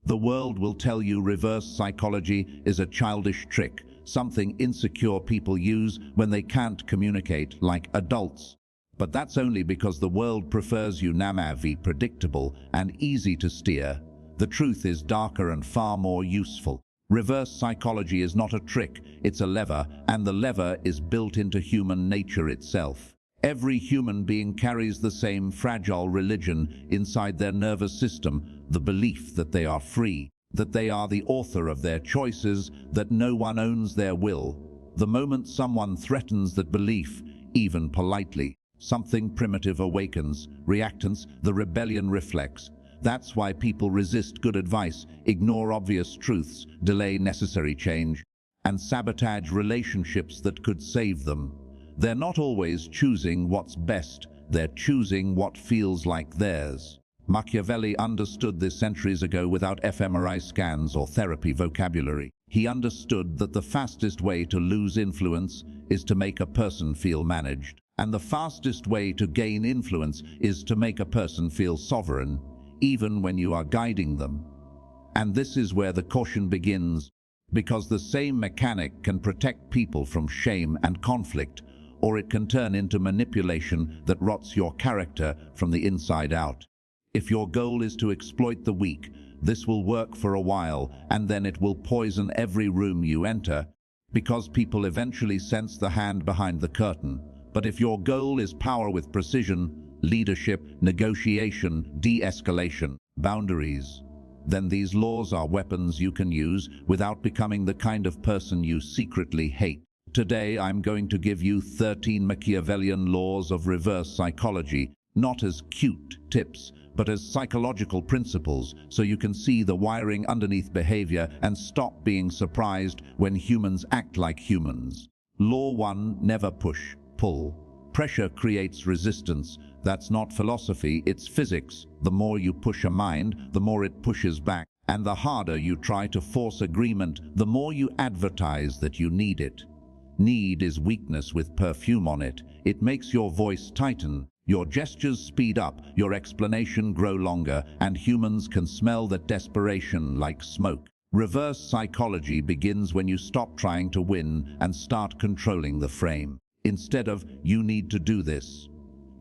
The world will tell you reverse psychology is a childish trick, something insecure people use when they can't communicate like adults. But that's only because the world prefers unanimity, predictable and easy to steer. The truth is darker and far more useful. Reverse psychology is not a trick, it's a lever, and the lever is built into human nature itself. Every human being carries the same fragile religion inside their nervous system, the belief that they are free, that they are the author of their choices, that no one owns their will. The moment someone threatens that belief, even politely, something primitive awakens, reactance, the rebellion reflex. That's why people resist good advice, ignore obvious truths, delay necessary change, and sabotage relationships that could save them. They're not always choosing what's best, they're choosing what feels like theirs. Machiavelli understood this centuries ago without fMRI scans or therapy vocabulary. He understood that the fastest way to lose influence is to make a person feel managed. And the fastest way to gain influence is to make a person feel sovereign, even when you are guiding them. And this is where the caution begins, because the same mechanic can protect people from shame and conflict, or it can turn into manipulation that rots your character from the inside out. If your goal is to exploit the weak, this will work for a while, and then it will poison every room you enter, because people eventually sense the hand behind the curtain. But if your goal is power with precision, leadership, negotiation, de-escalation, boundaries, then these laws are weapons you can use without becoming the kind of person you secretly hate. Today I'm going to give you 13 Machiavellian laws of reverse psychology, not as cute tips, but as psychological principles, so you can see the wiring underneath behavior and stop being surprised when humans act like humans. Law 1, never push, pull. Pressure creates resistance. That's not philosophy, it's physics. The more you push a mind, the more it pushes back. And the harder you try to force agreement, the more you advertise that you need it. Need is weakness with perfume on it. It makes your voice tighten, your gestures speed up, your explanation grow longer, and humans can smell that desperation like smoke. Reverse psychology begins when you stop trying to win and start controlling the frame. Instead of, you need to do this,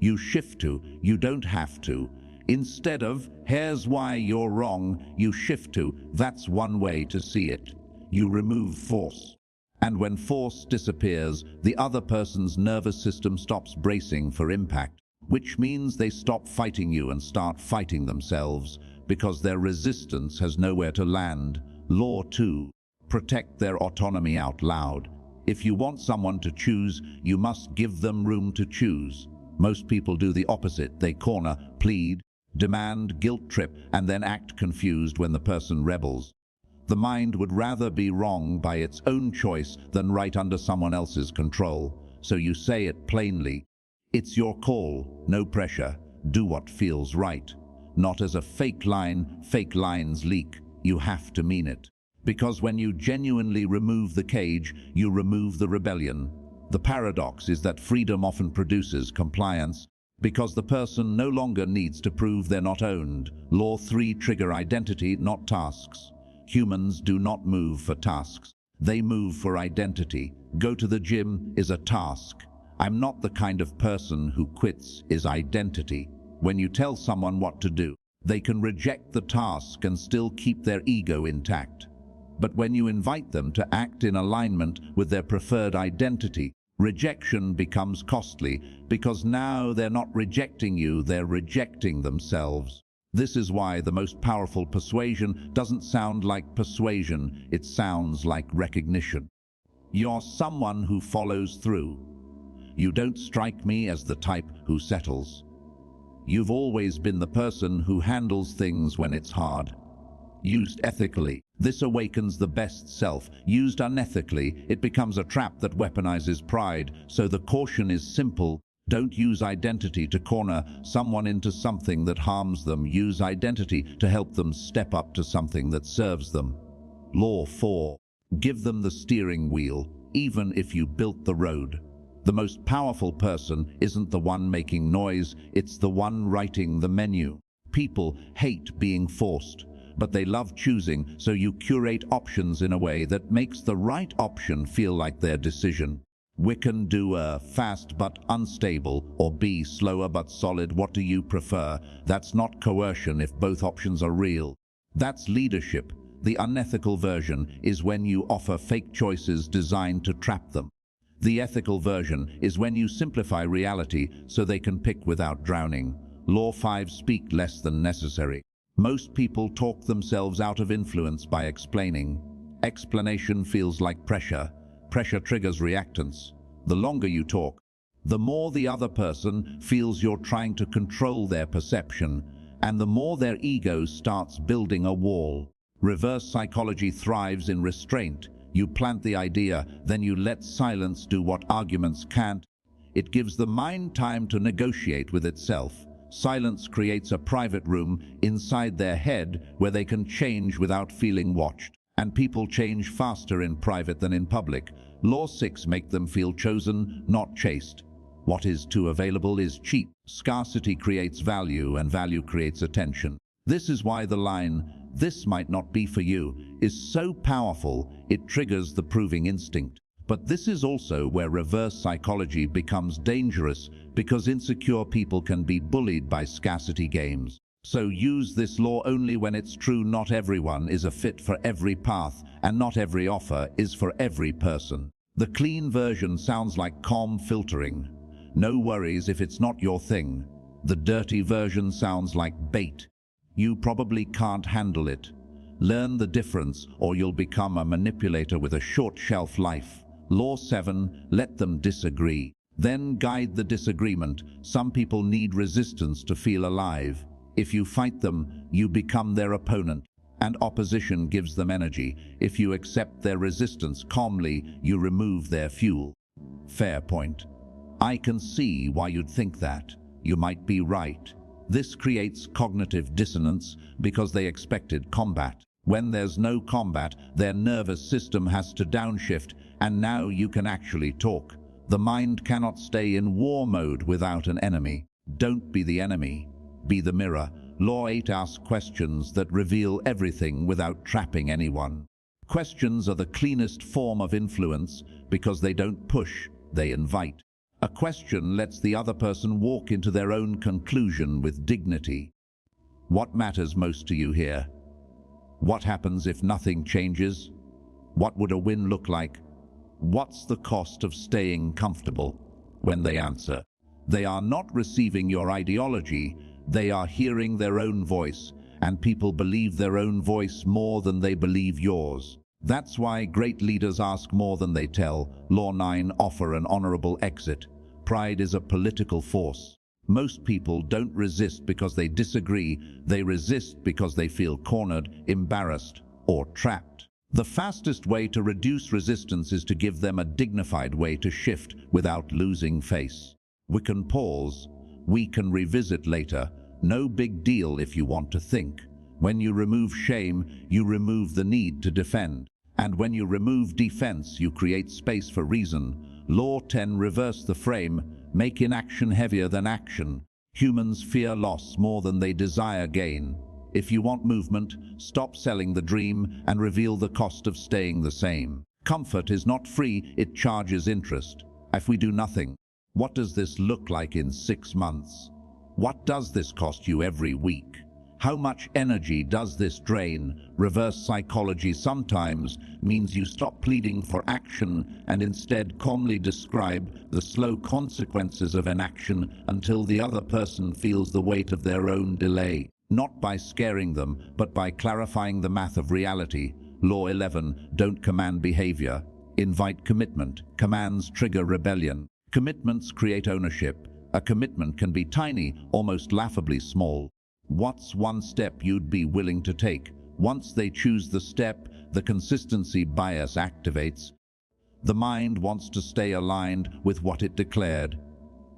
you shift to, you don't have to. Instead of, here's why you're wrong, you shift to, that's one way to see it. You remove force. And when force disappears, the other person's nervous system stops bracing for impact, which means they stop fighting you and start fighting themselves, because their resistance has nowhere to land. Law 2, protect their autonomy out loud. If you want someone to choose, you must give them room to choose. Most people do the opposite. They corner, plead, demand, guilt trip, and then act confused when the person rebels. The mind would rather be wrong by its own choice than right under someone else's control. So you say it plainly. It's your call, no pressure. Do what feels right. Not as a fake line. Fake lines leak. You have to mean it. Because when you genuinely remove the cage, you remove the rebellion. The paradox is that freedom often produces compliance, because the person no longer needs to prove they're not owned. Law 3, trigger identity, not tasks. Humans do not move for tasks. They move for identity. Go to the gym is a task. I'm not the kind of person who quits is identity. When you tell someone what to do, they can reject the task and still keep their ego intact. But when you invite them to act in alignment with their preferred identity, rejection becomes costly, because now they're not rejecting you, they're rejecting themselves. This is why the most powerful persuasion doesn't sound like persuasion, it sounds like recognition. You're someone who follows through. You don't strike me as the type who settles. You've always been the person who handles things when it's hard. Used ethically, this awakens the best self. Used unethically, it becomes a trap that weaponizes pride. So the caution is simple. Don't use identity to corner someone into something that harms them. Use identity to help them step up to something that serves them. Law 4. Give them the steering wheel, even if you built the road. The most powerful person isn't the one making noise, it's the one writing the menu. People hate being forced, but they love choosing, so you curate options in a way that makes the right option feel like their decision. We can do A, fast but unstable, or B, slower but solid. What do you prefer? That's not coercion if both options are real. That's leadership. The unethical version is when you offer fake choices designed to trap them. The ethical version is when you simplify reality so they can pick without drowning. Law 5, speak less than necessary. Most people talk themselves out of influence by explaining. Explanation feels like pressure. Pressure triggers reactance. The longer you talk, the more the other person feels you're trying to control their perception, and the more their ego starts building a wall. Reverse psychology thrives in restraint. You plant the idea, then you let silence do what arguments can't. It gives the mind time to negotiate with itself. Silence creates a private room inside their head where they can change without feeling watched. And people change faster in private than in public. Law 6, make them feel chosen, not chased. What is too available is cheap. Scarcity creates value, and value creates attention. This is why the line, "This might not be for you," is so powerful. It triggers the proving instinct. But this is also where reverse psychology becomes dangerous, because insecure people can be bullied by scarcity games. So use this law only when it's true. Not everyone is a fit for every path, and not every offer is for every person. The clean version sounds like calm filtering. No worries if it's not your thing. The dirty version sounds like bait. You probably can't handle it. Learn the difference, or you'll become a manipulator with a short shelf life. Law 7, let them disagree. Then guide the disagreement. Some people need resistance to feel alive. If you fight them, you become their opponent, and opposition gives them energy. If you accept their resistance calmly, you remove their fuel. Fair point. I can see why you'd think that. You might be right. This creates cognitive dissonance because they expected combat. When there's no combat, their nervous system has to downshift, and now you can actually talk. The mind cannot stay in war mode without an enemy. Don't be the enemy. Be the mirror. Law 8, ask questions that reveal everything without trapping anyone. Questions are the cleanest form of influence because they don't push, they invite. A question lets the other person walk into their own conclusion with dignity. What matters most to you here? What happens if nothing changes? What would a win look like? What's the cost of staying comfortable? When they answer, they are not receiving your ideology, they are hearing their own voice, and people believe their own voice more than they believe yours. That's why great leaders ask more than they tell. Law 9, offer an honorable exit. Pride is a political force. Most people don't resist because they disagree, they resist because they feel cornered, embarrassed, or trapped. The fastest way to reduce resistance is to give them a dignified way to shift without losing face. We can pause. We can revisit later. No big deal if you want to think. When you remove shame, you remove the need to defend. And when you remove defense, you create space for reason. Law 10, reverse the frame. Make inaction heavier than action. Humans fear loss more than they desire gain. If you want movement, stop selling the dream and reveal the cost of staying the same. Comfort is not free, it charges interest. If we do nothing, what does this look like in 6 months? What does this cost you every week? How much energy does this drain? Reverse psychology sometimes means you stop pleading for action and instead calmly describe the slow consequences of inaction until the other person feels the weight of their own delay. Not by scaring them, but by clarifying the math of reality. Law 11, don't command behavior. Invite commitment. Commands trigger rebellion. Commitments create ownership. A commitment can be tiny, almost laughably small. What's one step you'd be willing to take? Once they choose the step, the consistency bias activates. The mind wants to stay aligned with what it declared.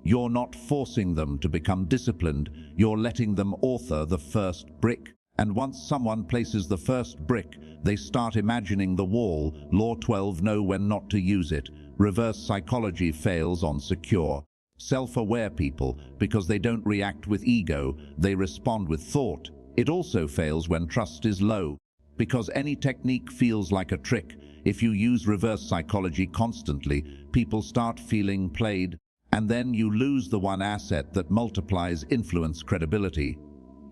You're not forcing them to become disciplined, you're letting them author the first brick. And once someone places the first brick, they start imagining the wall. Law 12, know when not to use it. Reverse psychology fails on secure. Self-aware people, because they don't react with ego, they respond with thought. It also fails when trust is low, because any technique feels like a trick. If you use reverse psychology constantly, people start feeling played, and then you lose the one asset that multiplies influence: credibility.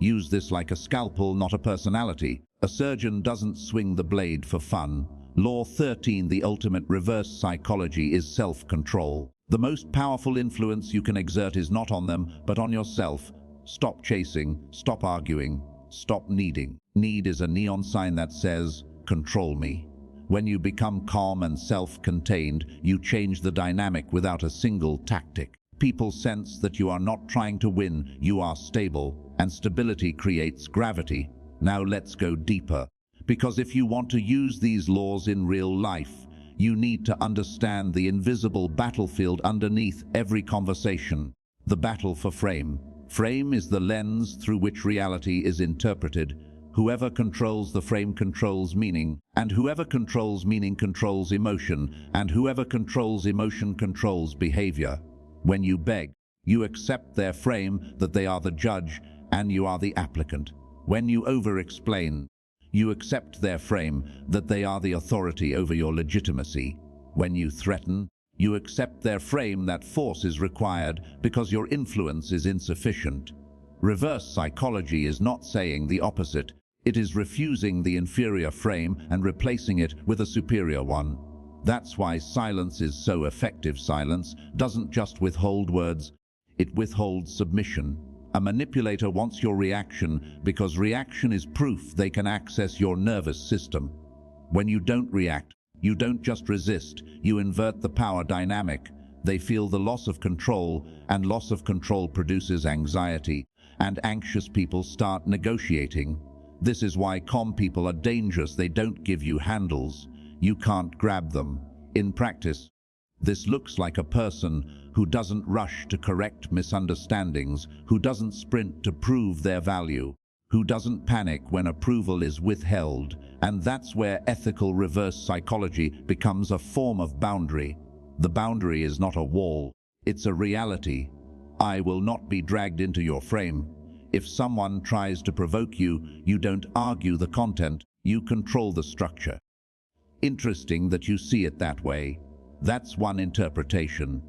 Use this like a scalpel, not a personality. A surgeon doesn't swing the blade for fun. Law 13. The ultimate reverse psychology is self-control. The most powerful influence you can exert is not on them, but on yourself. Stop chasing, stop arguing, stop needing. Need is a neon sign that says, "Control me." When you become calm and self-contained, you change the dynamic without a single tactic. People sense that you are not trying to win, you are stable, and stability creates gravity. Now let's go deeper. Because if you want to use these laws in real life, you need to understand the invisible battlefield underneath every conversation. The battle for frame. Frame is the lens through which reality is interpreted. Whoever controls the frame controls meaning, and whoever controls meaning controls emotion, and whoever controls emotion controls behavior. When you beg, you accept their frame, that they are the judge and you are the applicant. When you over-explain, you accept their frame, that they are the authority over your legitimacy. When you threaten, you accept their frame that force is required because your influence is insufficient. Reverse psychology is not saying the opposite. It is refusing the inferior frame and replacing it with a superior one. That's why silence is so effective. Silence doesn't just withhold words, it withholds submission. A manipulator wants your reaction because reaction is proof they can access your nervous system. When you don't react, you don't just resist, you invert the power dynamic. They feel the loss of control, and loss of control produces anxiety, and anxious people start negotiating. This is why calm people are dangerous. They don't give you handles. You can't grab them. In practice, this looks like a person who doesn't rush to correct misunderstandings, who doesn't sprint to prove their value, who doesn't panic when approval is withheld. And that's where ethical reverse psychology becomes a form of boundary. The boundary is not a wall, it's a reality. I will not be dragged into your frame. If someone tries to provoke you, you don't argue the content, you control the structure. Interesting that you see it that way. That's one interpretation.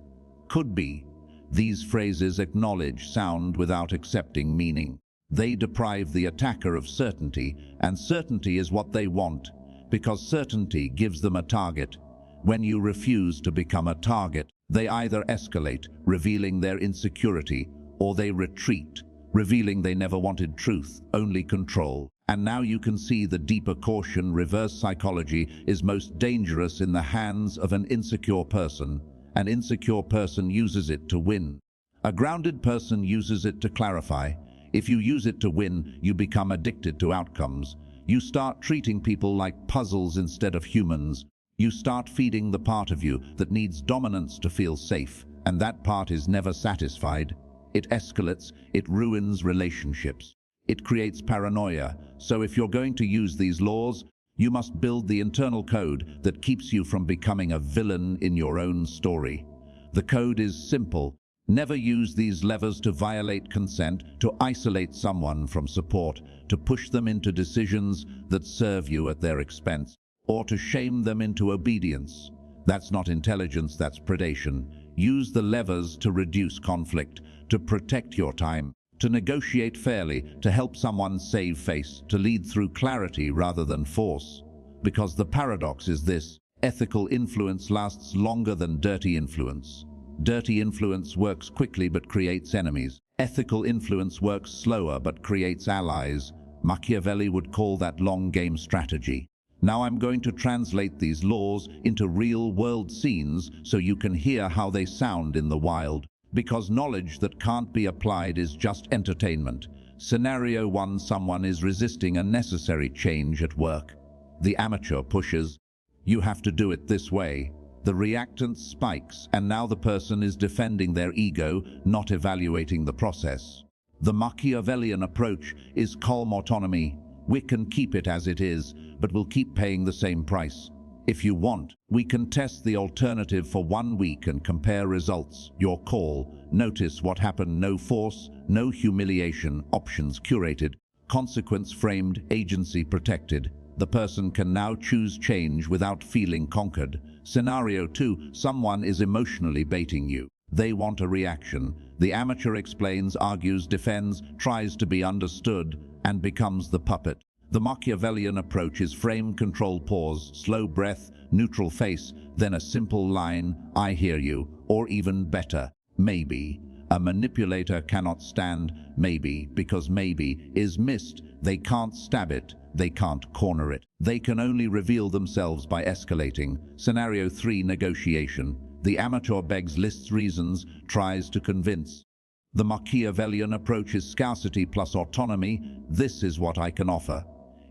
Could be. These phrases acknowledge sound without accepting meaning. They deprive the attacker of certainty, and certainty is what they want, because certainty gives them a target. When you refuse to become a target, they either escalate, revealing their insecurity, or they retreat, revealing they never wanted truth, only control. And now you can see the deeper caution. Reverse psychology is most dangerous in the hands of an insecure person. An insecure person uses it to win. A grounded person uses it to clarify. If you use it to win, you become addicted to outcomes. You start treating people like puzzles instead of humans. You start feeding the part of you that needs dominance to feel safe, and that part is never satisfied. It escalates, it ruins relationships. It creates paranoia. So if you're going to use these laws, you must build the internal code that keeps you from becoming a villain in your own story. The code is simple. Never use these levers to violate consent, to isolate someone from support, to push them into decisions that serve you at their expense, or to shame them into obedience. That's not intelligence, that's predation. Use the levers to reduce conflict, to protect your time, to negotiate fairly, to help someone save face, to lead through clarity rather than force. Because the paradox is this: ethical influence lasts longer than dirty influence. Dirty influence works quickly but creates enemies. Ethical influence works slower but creates allies. Machiavelli would call that long game strategy. Now I'm going to translate these laws into real-world scenes so you can hear how they sound in the wild. Because knowledge that can't be applied is just entertainment. Scenario 1: someone is resisting a necessary change at work. The amateur pushes. You have to do it this way. The reactance spikes, and now the person is defending their ego, not evaluating the process. The Machiavellian approach is calm autonomy. We can keep it as it is, but we'll keep paying the same price. If you want, we can test the alternative for 1 week and compare results. Your call. Notice what happened. No force, no humiliation, options curated. Consequence framed, agency protected. The person can now choose change without feeling conquered. Scenario 2, someone is emotionally baiting you. They want a reaction. The amateur explains, argues, defends, tries to be understood, and becomes the puppet. The Machiavellian approach is frame, control, pause, slow breath, neutral face, then a simple line, I hear you, or even better, maybe. A manipulator cannot stand maybe because maybe is missed. They can't stab it. They can't corner it. They can only reveal themselves by escalating. Scenario 3, negotiation. The amateur begs, lists reasons, tries to convince. The Machiavellian approach is scarcity plus autonomy. This is what I can offer.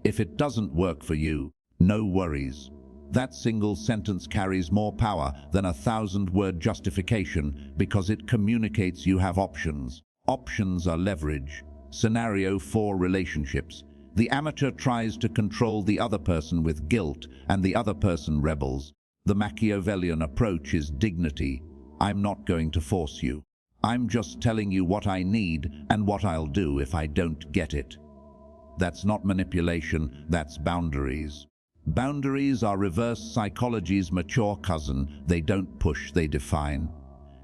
If it doesn't work for you, no worries. That single sentence carries more power than 1,000-word justification because it communicates you have options. Options are leverage. Scenario 4, relationships. The amateur tries to control the other person with guilt, and the other person rebels. The Machiavellian approach is dignity. I'm not going to force you. I'm just telling you what I need and what I'll do if I don't get it. That's not manipulation, that's boundaries. Boundaries are reverse psychology's mature cousin. They don't push, they define.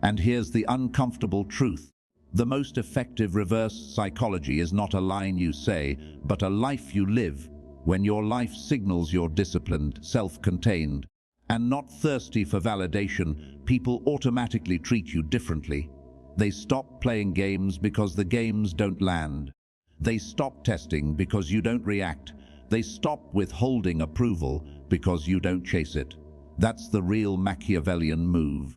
And here's the uncomfortable truth. The most effective reverse psychology is not a line you say, but a life you live. When your life signals you're disciplined, self-contained, and not thirsty for validation, people automatically treat you differently. They stop playing games because the games don't land. They stop testing because you don't react. They stop withholding approval because you don't chase it. That's the real Machiavellian move.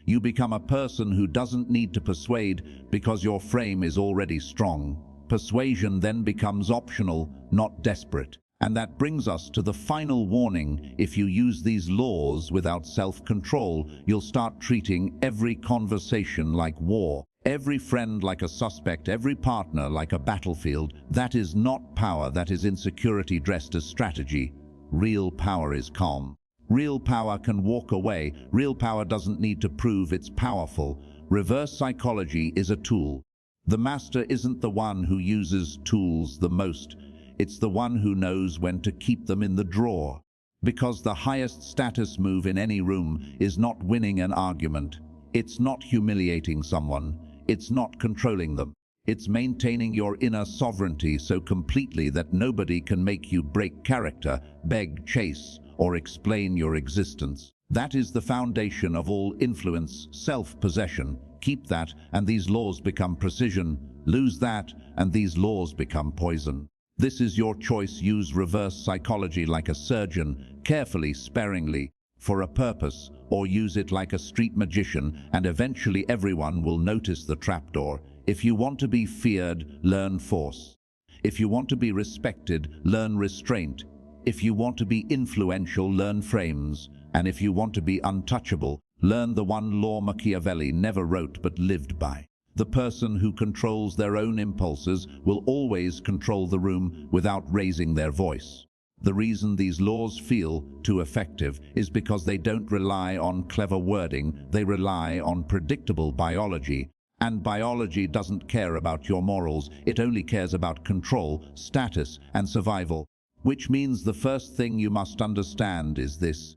You become a person who doesn't need to persuade because your frame is already strong. Persuasion then becomes optional, not desperate. And that brings us to the final warning. If you use these laws without self-control, you'll start treating every conversation like war, every friend like a suspect, every partner like a battlefield. That is not power, that is insecurity dressed as strategy. Real power is calm. Real power can walk away. Real power doesn't need to prove it's powerful. Reverse psychology is a tool. The master isn't the one who uses tools the most. It's the one who knows when to keep them in the drawer. Because the highest status move in any room is not winning an argument. It's not humiliating someone. It's not controlling them. It's maintaining your inner sovereignty so completely that nobody can make you break character, beg, chase, or explain your existence. That is the foundation of all influence, self-possession. Keep that, and these laws become precision. Lose that, and these laws become poison. This is your choice. Use reverse psychology like a surgeon, carefully, sparingly, for a purpose, or use it like a street magician, and eventually everyone will notice the trapdoor. If you want to be feared, learn force. If you want to be respected, learn restraint. If you want to be influential, learn frames. And if you want to be untouchable, learn the one law Machiavelli never wrote but lived by. The person who controls their own impulses will always control the room without raising their voice. The reason these laws feel too effective is because they don't rely on clever wording, they rely on predictable biology. And biology doesn't care about your morals, it only cares about control, status, and survival. Which means the first thing you must understand is this.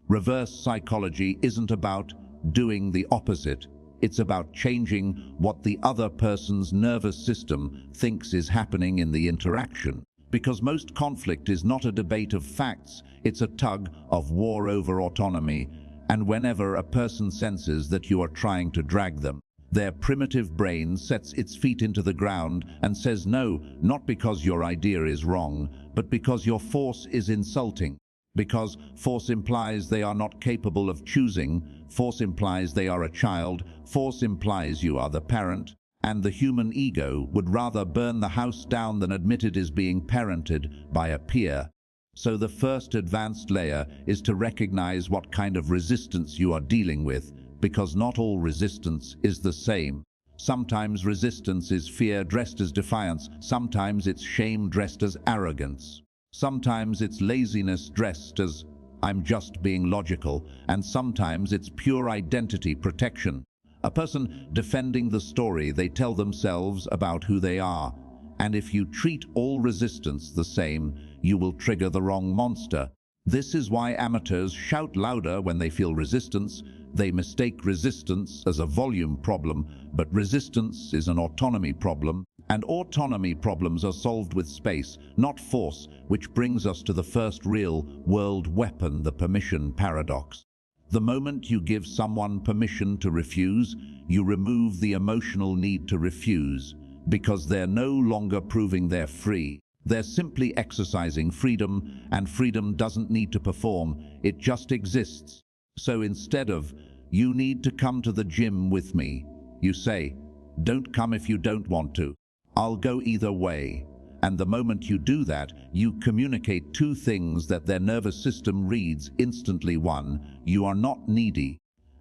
Reverse psychology isn't about doing the opposite. It's about changing what the other person's nervous system thinks is happening in the interaction. Because most conflict is not a debate of facts, it's a tug of war over autonomy. And whenever a person senses that you are trying to drag them, their primitive brain sets its feet into the ground and says no, not because your idea is wrong, but because your force is insulting. Because force implies they are not capable of choosing, force implies they are a child, force implies you are the parent, and the human ego would rather burn the house down than admit it is being parented by a peer. So the first advanced layer is to recognize what kind of resistance you are dealing with, because not all resistance is the same. Sometimes resistance is fear dressed as defiance, sometimes it's shame dressed as arrogance. Sometimes it's laziness dressed as, I'm just being logical, and sometimes it's pure identity protection. A person defending the story they tell themselves about who they are, And if you treat all resistance the same, you will trigger the wrong monster. This is why amateurs shout louder when they feel resistance. They mistake resistance as a volume problem, but resistance is an autonomy problem, and autonomy problems are solved with space, not force, which brings us to the first real-world weapon, the permission paradox. The moment you give someone permission to refuse, you remove the emotional need to refuse, because they're no longer proving they're free. They're simply exercising freedom, and freedom doesn't need to perform, it just exists. So instead of, "You need to come to the gym with me," you say, "Don't come if you don't want to. I'll go either way." And the moment you do that, you communicate two things that their nervous system reads instantly. One, you are not needy.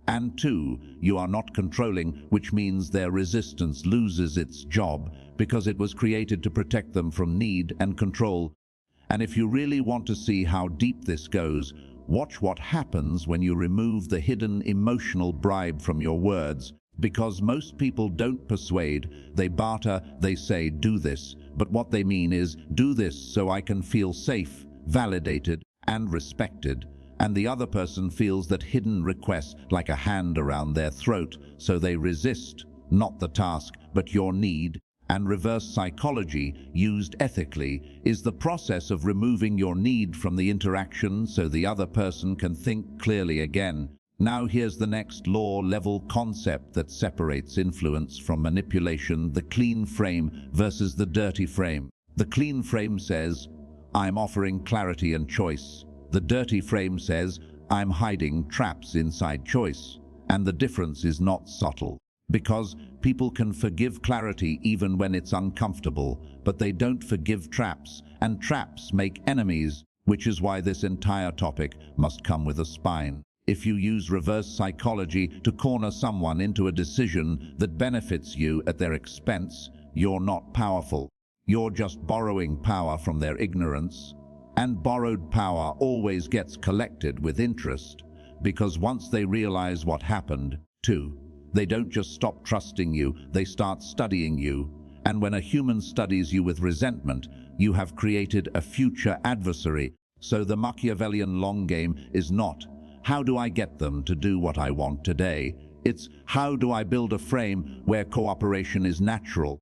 And two, you are not controlling, which means their resistance loses its job because it was created to protect them from need and control. And if you really want to see how deep this goes, watch what happens when you remove the hidden emotional bribe from your words. Because most people don't persuade, they barter, they say, "Do this," but what they mean is, "Do this so I can feel safe, validated, and respected." And the other person feels that hidden request like a hand around their throat, so they resist, not the task, but your need. And reverse psychology, used ethically, is the process of removing your need from the interaction so the other person can think clearly again. Now here's the next law-level concept that separates influence from manipulation: the clean frame versus the dirty frame. The clean frame says, "I'm offering clarity and choice." The dirty frame says, "I'm hiding traps inside choice." And the difference is not subtle. Because people can forgive clarity even when it's uncomfortable, but they don't forgive traps, and traps make enemies, which is why this entire topic must come with a spine. If you use reverse psychology to corner someone into a decision that benefits you at their expense, you're not powerful. You're just borrowing power from their ignorance. And borrowed power always gets collected with interest, because once they realize what happened, too, they don't just stop trusting you, they start studying you. And when a human studies you with resentment, you have created a future adversary. So the Machiavellian long game is not, "How do I get them to do what I want today?" It's, "How do I build a frame where cooperation is natural,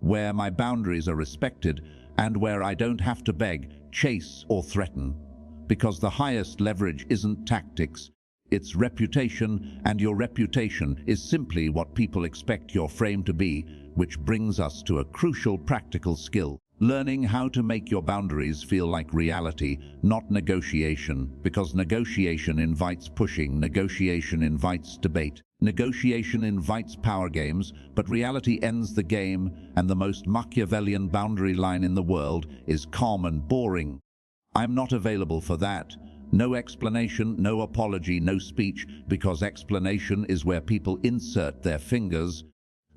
where my boundaries are respected, and where I don't have to beg, chase, or threaten?" Because the highest leverage isn't tactics, it's reputation, and your reputation is simply what people expect your frame to be, which brings us to a crucial practical skill: learning how to make your boundaries feel like reality, not negotiation, because negotiation invites pushing, negotiation invites debate, negotiation invites power games, but reality ends the game, and the most Machiavellian boundary line in the world is calm and boring. I'm not available for that. No explanation, no apology, no speech, because explanation is where people insert their fingers.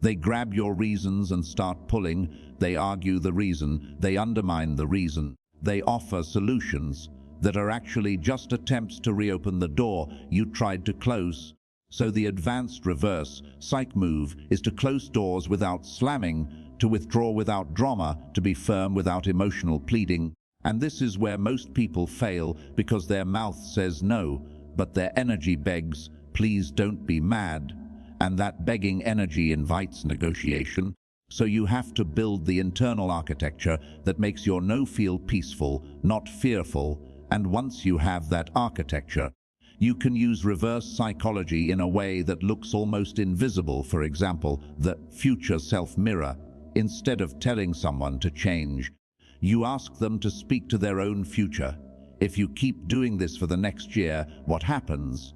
They grab your reasons and start pulling. They argue the reason. They undermine the reason. They offer solutions that are actually just attempts to reopen the door you tried to close. So the advanced reverse psych move is to close doors without slamming, to withdraw without drama, to be firm without emotional pleading. And this is where most people fail, because their mouth says no, but their energy begs, "Please don't be mad." And that begging energy invites negotiation. So you have to build the internal architecture that makes your no feel peaceful, not fearful. And once you have that architecture, you can use reverse psychology in a way that looks almost invisible. For example, the future self-mirror. Instead of telling someone to change, you ask them to speak to their own future. If you keep doing this for the next year, what happens?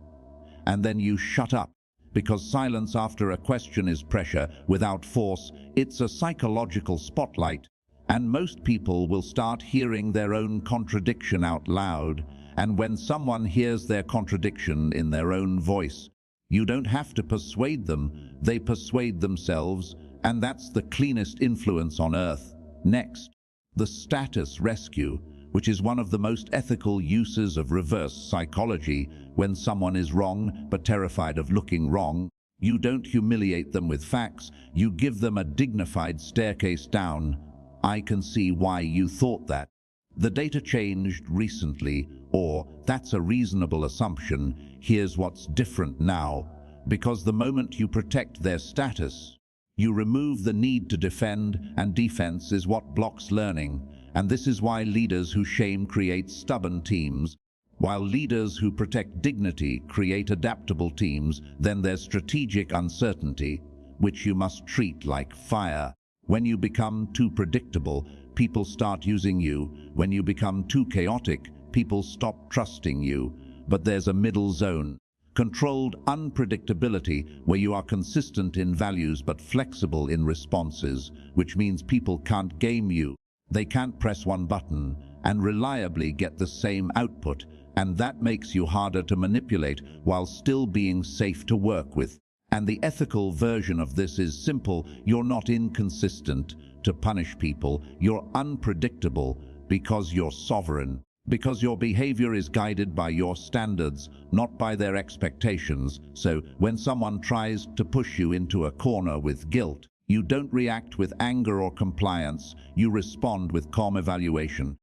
And then you shut up. Because silence after a question is pressure without force. It's a psychological spotlight. And most people will start hearing their own contradiction out loud. And when someone hears their contradiction in their own voice, you don't have to persuade them, they persuade themselves, and that's the cleanest influence on earth. Next, the status rescue, which is one of the most ethical uses of reverse psychology. When someone is wrong but terrified of looking wrong, you don't humiliate them with facts, you give them a dignified staircase down. I can see why you thought that. The data changed recently, or that's a reasonable assumption. Here's what's different now. Because the moment you protect their status, you remove the need to defend, and defense is what blocks learning. And this is why leaders who shame create stubborn teams, while leaders who protect dignity create adaptable teams. Then there's strategic uncertainty, which you must treat like fire. When you become too predictable, people start using you. When you become too chaotic, people stop trusting you. But there's a middle zone. Controlled unpredictability, where you are consistent in values but flexible in responses, which means people can't game you. They can't press one button and reliably get the same output, and that makes you harder to manipulate while still being safe to work with. And the ethical version of this is simple. You're not inconsistent to punish people. You're unpredictable because you're sovereign. Because your behavior is guided by your standards, not by their expectations. So when someone tries to push you into a corner with guilt, you don't react with anger or compliance. You respond with calm evaluation.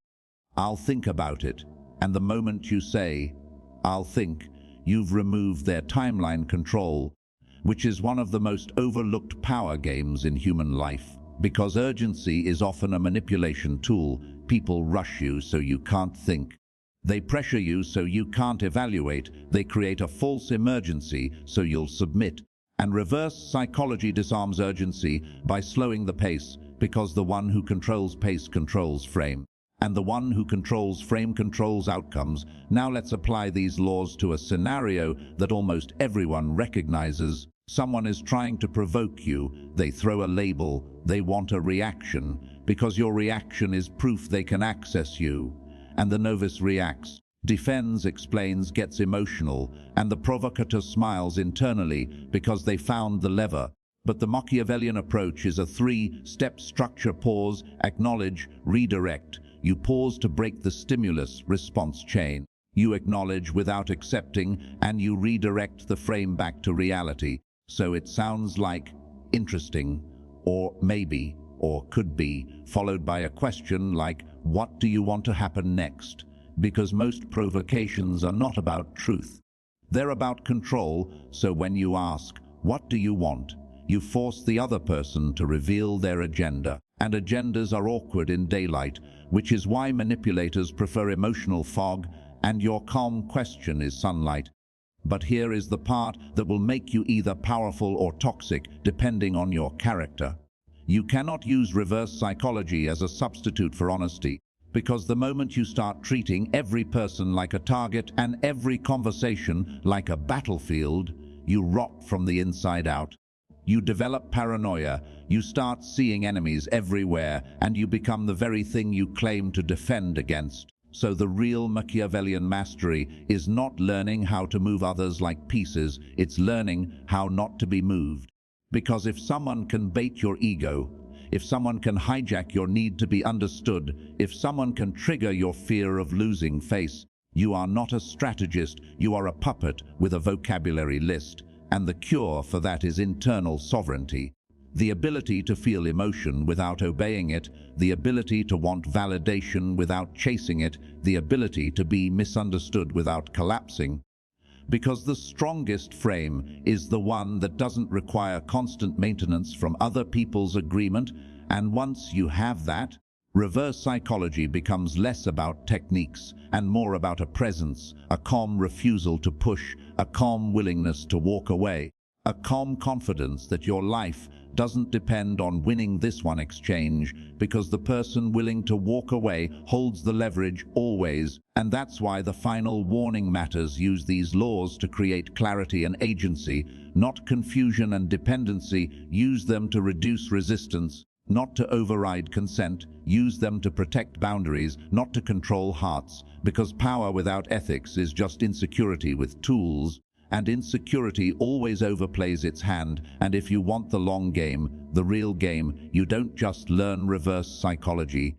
I'll think about it. And the moment you say, I'll think, you've removed their timeline control, which is one of the most overlooked power games in human life. Because urgency is often a manipulation tool. People rush you so you can't think. They pressure you so you can't evaluate. They create a false emergency so you'll submit. And reverse psychology disarms urgency by slowing the pace, because the one who controls pace controls frame. And the one who controls frame controls outcomes. Now let's apply these laws to a scenario that almost everyone recognizes. Someone is trying to provoke you. They throw a label. They want a reaction, because your reaction is proof they can access you. And the novice reacts, defends, explains, gets emotional, and the provocateur smiles internally because they found the lever. But the Machiavellian approach is a three-step structure: pause, acknowledge, redirect. You pause to break the stimulus-response chain. You acknowledge without accepting, and you redirect the frame back to reality. So it sounds like interesting, or maybe, or could be, followed by a question like, what do you want to happen next? Because most provocations are not about truth. They're about control. So when you ask, what do you want? You force the other person to reveal their agenda. And agendas are awkward in daylight, which is why manipulators prefer emotional fog, and your calm question is sunlight. But here is the part that will make you either powerful or toxic, depending on your character. You cannot use reverse psychology as a substitute for honesty, because the moment you start treating every person like a target and every conversation like a battlefield, you rot from the inside out. You develop paranoia, you start seeing enemies everywhere, and you become the very thing you claim to defend against. So the real Machiavellian mastery is not learning how to move others like pieces, it's learning how not to be moved. Because if someone can bait your ego, if someone can hijack your need to be understood, if someone can trigger your fear of losing face, you are not a strategist, you are a puppet with a vocabulary list. And the cure for that is internal sovereignty. The ability to feel emotion without obeying it, the ability to want validation without chasing it, the ability to be misunderstood without collapsing. Because the strongest frame is the one that doesn't require constant maintenance from other people's agreement, and once you have that, reverse psychology becomes less about techniques and more about a presence, a calm refusal to push, a calm willingness to walk away, a calm confidence that your life doesn't depend on winning this one exchange, because the person willing to walk away holds the leverage always. And that's why the final warning matters. Use these laws to create clarity and agency, not confusion and dependency. Use them to reduce resistance, not to override consent. Use them to protect boundaries, not to control hearts, because power without ethics is just insecurity with tools. And insecurity always overplays its hand. And if you want the long game, the real game, you don't just learn reverse psychology.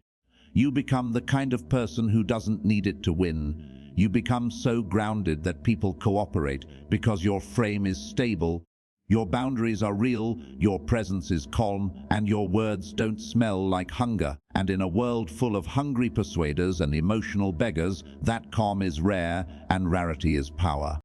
You become the kind of person who doesn't need it to win. You become so grounded that people cooperate because your frame is stable. Your boundaries are real, your presence is calm, and your words don't smell like hunger. And in a world full of hungry persuaders and emotional beggars, that calm is rare, and rarity is power.